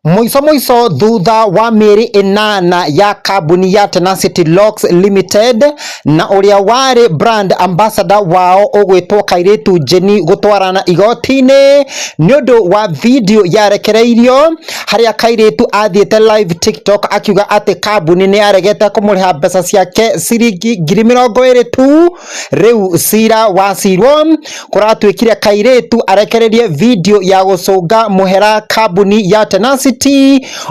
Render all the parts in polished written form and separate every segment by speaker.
Speaker 1: Muico thutha wa mĩeri ĩnana ya kambuni ya Tenacity Locks Limited na uria wari brand ambassador wao ugwitwo Kairetu Jenny gutwarana igoti-ini ni undu wa video yarekereirio haria Kairetu athiete live TikTok akiuga ati kambuni ni yaregete kumuriha mbeca ciake ciringi 20,000 tu. Riu cira wacirwo kuratwikire Kairetu arekererie video ya gucunga muhera kambuni ya Tenacity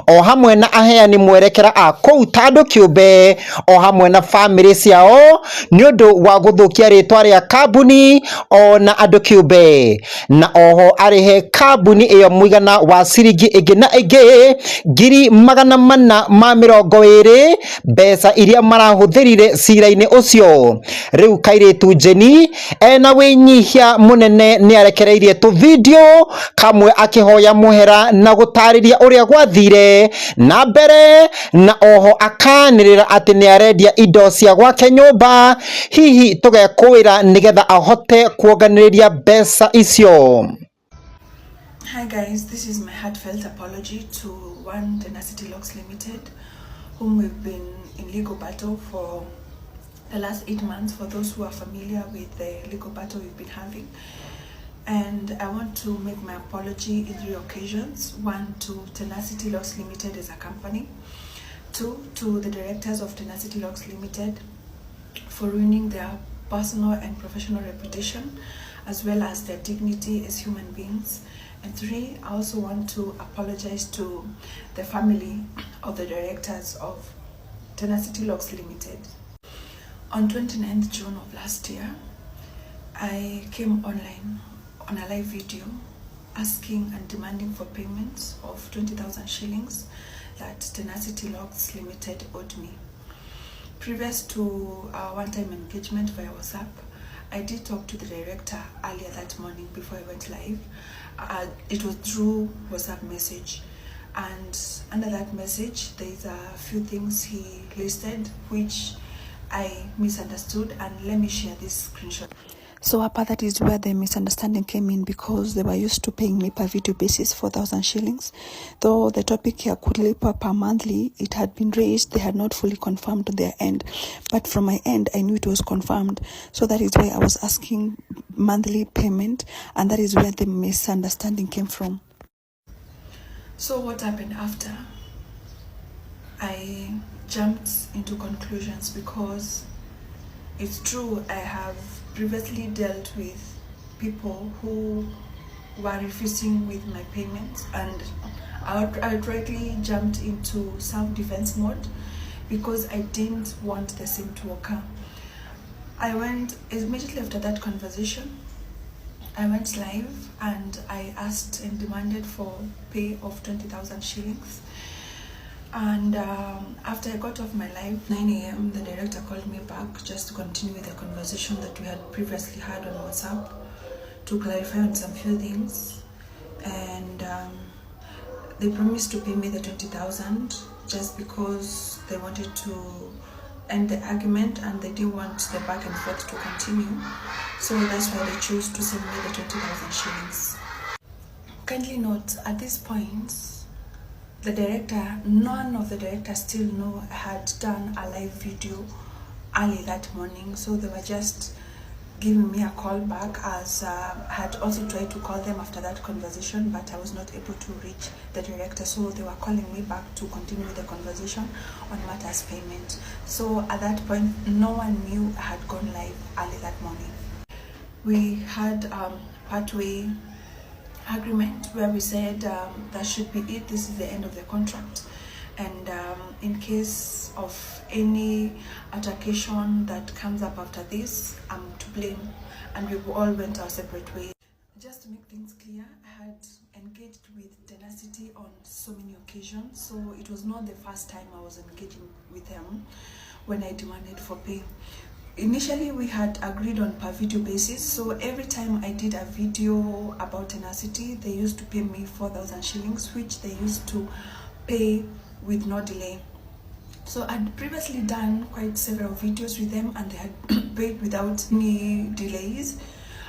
Speaker 1: o hamwe na aheani mwerekera a kou tandu kiumbe o hamwe na family ciao ni undu wa guthukia ritwa ria kambuni o na andu kiumbe, na oho arihe kambuni iyo muigana wa ciringi ingi na ingi 420,000 mbeca iria marahuthirire cira-ini ucio. Riu Kairetu Jenny ena winyihia munene ni arekereirie tu video kamwe akihoya muhera na gutariria uria gwathire na mbere, na oho akanirira ati ni arendia indo cia gwake nyumba hihi tugekuira nigetha ahote kuonganiriria mbeca icio.
Speaker 2: Hi guys, this is my heartfelt apology to One Tenacity Locks Limited, whom we've been in legal battle for the last 8 months, for those who are familiar with the legal battle we've been having. And I want to make my apology in 3 occasions. 1, to Tenacity Locks Limited as a company. 2, to the directors of Tenacity Locks Limited for ruining their personal and professional reputation, as well as their dignity as human beings. And 3, I also want to apologize to the family of the directors of Tenacity Locks Limited. On 29th June of last year, I came online on a live video asking and demanding for payments of 20,000 shillings that Tenacity Locks Limited owed me. Previous to our one-time engagement via WhatsApp, I did talk to the director earlier that morning before I went live. It was through WhatsApp message, and under that message there's a few things he listed which I misunderstood, and let me share this screenshot. So apart, that is where the misunderstanding came in, because they were used to paying me per video basis 4,000 shillings. Though the topic here could lipa per monthly, it had been raised, they had not fully confirmed on their end. But from my end, I knew it was confirmed. So that is why I was asking monthly payment, and that is where the misunderstanding came from. So what happened after? I jumped into conclusions, because it's true I have previously dealt with people who were refusing with my payments, and I outrightly jumped into self-defense mode because I didn't want the same to occur. I went immediately after that conversation. I went live and I asked and demanded for pay of 20,000 shillings. And after I got off my live, 9 a.m, the director called me back just to continue with the conversation that we had previously had on WhatsApp, to clarify on some few things. And they promised to pay me the 20,000 just because they wanted to end the argument and they didn't want the back and forth to continue. So that's why they chose to send me the 20,000 shillings. Kindly note, at this point, the director, none of the directors still know I had done a live video early that morning, so they were just giving me a call back, as I had also tried to call them after that conversation, but I was not able to reach the director, so they were calling me back to continue the conversation on matters payment. So at that point, no one knew I had gone live early that morning. We had partway agreement where we said that should be it, this is the end of the contract, and in case of any altercation that comes up after this, I'm to blame, and we all went our separate ways. Just to make things clear, I had engaged with Tenacity on so many occasions, so it was not the first time I was engaging with them when I demanded for pay. Initially, we had agreed on per video basis, so every time I did a video about Tenacity, they used to pay me 4,000 shillings, which they used to pay with no delay. So I'd previously done quite several videos with them, and they had paid without any delays.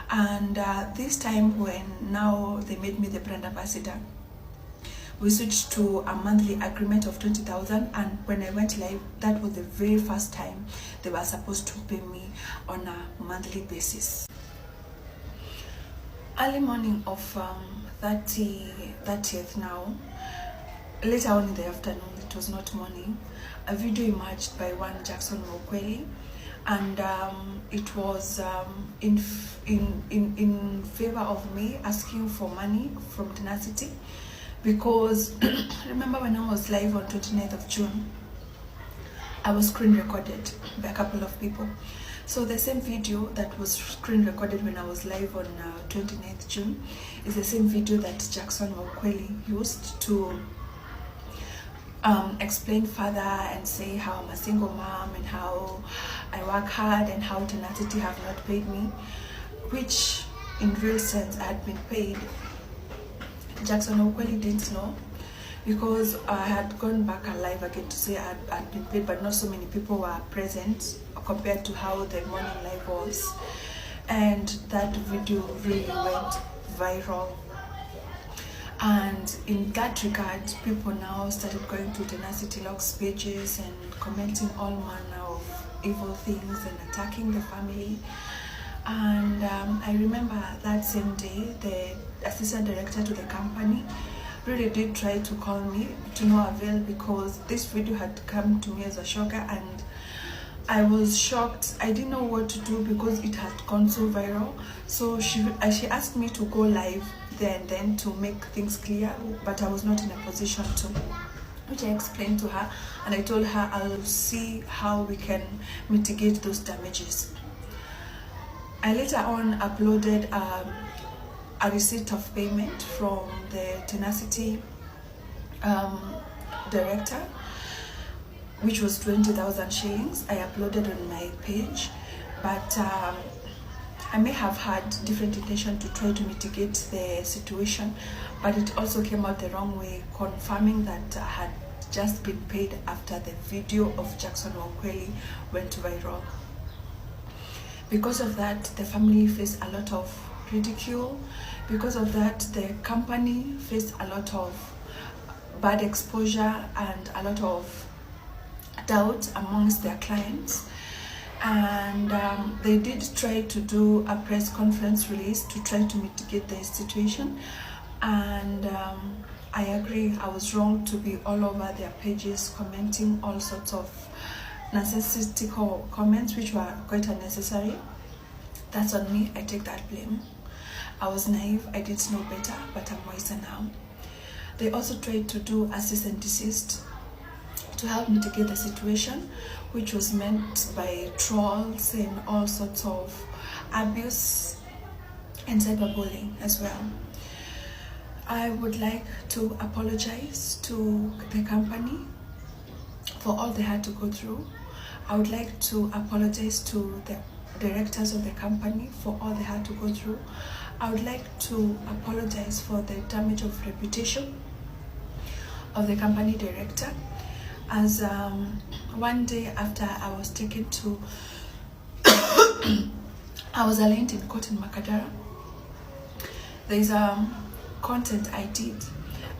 Speaker 2: And this time, when now they made me the brand ambassador, we switched to a monthly agreement of 20,000, and when I went live, that was the very first time they were supposed to pay me on a monthly basis. Early morning of 30th now, later on in the afternoon, it was not morning, a video emerged by one Jackson Mokweli, and it was in favor of me asking for money from Tenacity, because remember when I was live on 29th of June, I was screen recorded by a couple of people. So the same video that was screen recorded when I was live on 29th June is the same video that Jackson Mokweli used to explain further and say how I'm a single mom and how I work hard and how Tenacity have not paid me, which in real sense I had been paid. Jackson Mokweli didn't know, because I had gone back alive again to say I had been paid, but not so many people were present compared to how the morning live was, and that video really went viral. And in that regard, people now started going to Tenacity Locks pages and commenting all manner of evil things and attacking the family. And I remember that same day, the assistant director to the company really did try to call me, to no avail, because this video had come to me as a shocker, and I was shocked. I didn't know what to do because it had gone so viral. So she asked me to go live then to make things clear, but I was not in a position to, which I explained to her, and I told her I'll see how we can mitigate those damages. I later on uploaded a receipt of payment from the Tenacity director, which was 20,000 shillings. I uploaded on my page, but I may have had different intention to try to mitigate the situation, but it also came out the wrong way, confirming that I had just been paid after the video of Jackson Mokweli went viral. Because of that, the family faced a lot of ridicule. Because of that, the company faced a lot of bad exposure and a lot of doubt amongst their clients. And they did try to do a press conference release to try to mitigate the situation. And I agree, I was wrong to be all over their pages commenting all sorts of nonsensical comments which were quite unnecessary. That's on me, I take that blame. I was naive, I didn't know better, but I'm wiser now. They also tried to do a cease and desist to help mitigate the situation, which was meant by trolls and all sorts of abuse and cyberbullying as well. I would like to apologize to the company for all they had to go through. I would like to apologize to the directors of the company for all they had to go through. I would like to apologize for the damage of reputation of the company director, as one day after I was taken to I was arraigned in court in Makadara. There's content I did,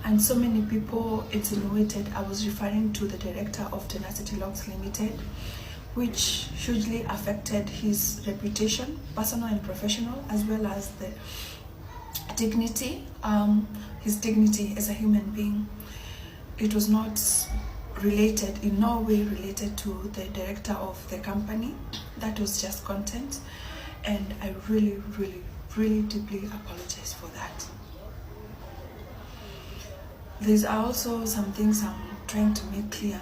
Speaker 2: and so many people insinuated I was referring to the director of Tenacity Locks Limited, which hugely affected his reputation, personal and professional, as well as the dignity, his dignity as a human being. It was not related, in no way related to the director of the company. That was just content, and I really, really, really deeply apologize for that. There's also some things I'm trying to make clear,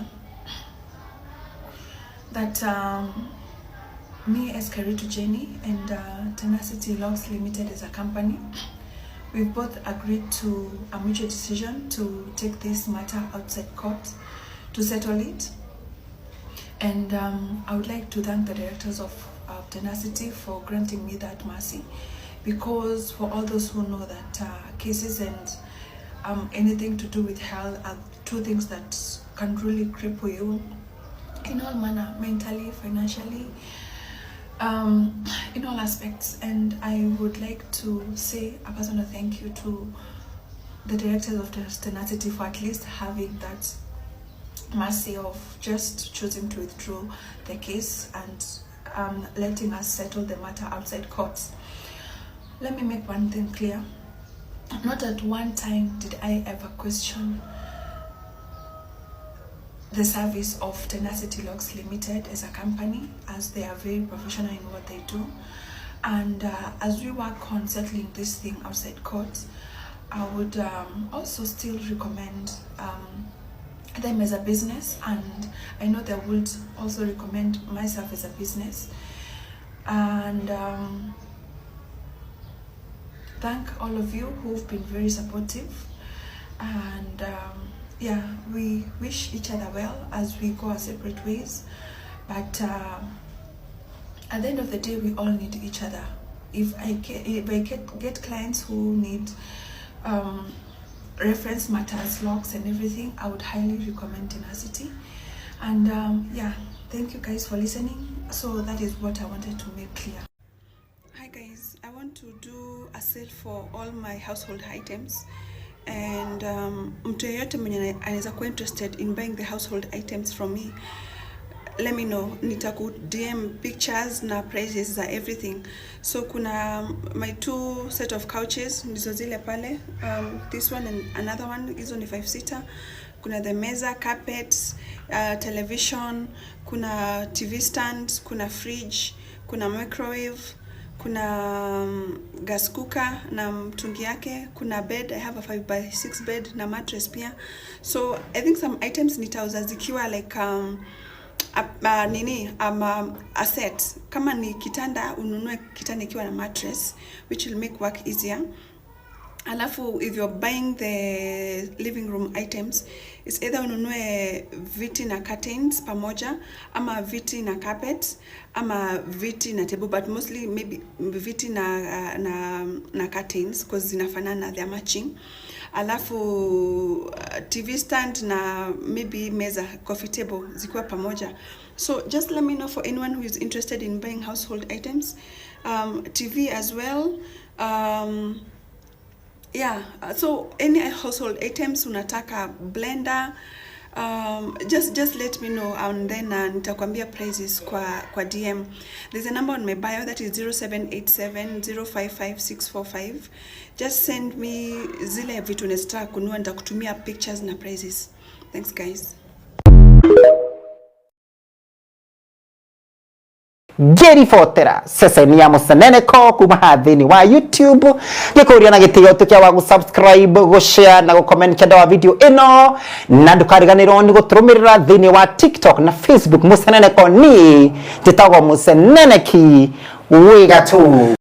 Speaker 2: that me as Kairetu Jenny and Tenacity Locks Limited as a company, we've both agreed to a mutual decision to take this matter outside court to settle it. And I would like to thank the directors of Tenacity for granting me that mercy, because for all those who know that cases and anything to do with health are two things that can really cripple you in all manner, mentally, financially, in all aspects. And I would like to say a personal thank you to the directors of Tenacity for at least having that mercy of just choosing to withdraw the case and letting us settle the matter outside courts. Let me make one thing clear. Not at one time did I ever question the service of Tenacity Logs Limited as a company, as they are very professional in what they do. And as we work on settling this thing outside court, I would also still recommend them as a business, and I know they would also recommend myself as a business. And thank all of you who've been very supportive, and yeah, we wish each other well as we go our separate ways, but at the end of the day, we all need each other. If I get clients who need reference matters, logs and everything, I would highly recommend Tenacity. And yeah, thank you guys for listening. So that is what I wanted to make clear. Hi guys, I want to do a sale for all my household items, and mtu yeyote mwenye anaweza kuwa interested in buying the household items from me, let me know. Nitaku DM pictures na prices za everything. So kuna my 2 set of couches ndizo zile pale, this one and another one, hizo ni 5-seater. Kuna the meza, carpets, television, kuna TV stand, kuna fridge, kuna microwave, kuna gas cooker na mtungi yake, kuna bed. I have a 5x6 bed na mattress pia. So I think some items nitauza zikiwa like a set. Kama ni kitanda, ununue kitanda ikiwa na mattress, which will make work easier. Alafu if you're buying the living room items, it's either ununue viti na curtains pamoja, ama viti na carpet, ama viti na table, but mostly maybe viti na curtains because zinafanana, they're matching. Alafu TV stand na maybe meza, coffee table zikuwa pamoja. So just let me know for anyone who is interested in buying household items, TV as well. Yeah, so any household items unataka, blender, just let me know, and then nitakwambia prices kwa DM. There's a number on my bio that is 0787055645. Just send me zile vitu unataka kununua, nitakutumia pictures na prices. Thanks guys.
Speaker 1: Gerifotera seseni ya musenene ko kuma hathini wa YouTube gikuria na gitigo tukia wa subscribe, go share na go comment kenda wa video ino, na ndukariganirwo ni guturumirira thini wa TikTok na Facebook musenene ko ni titago musenene ki wigatu.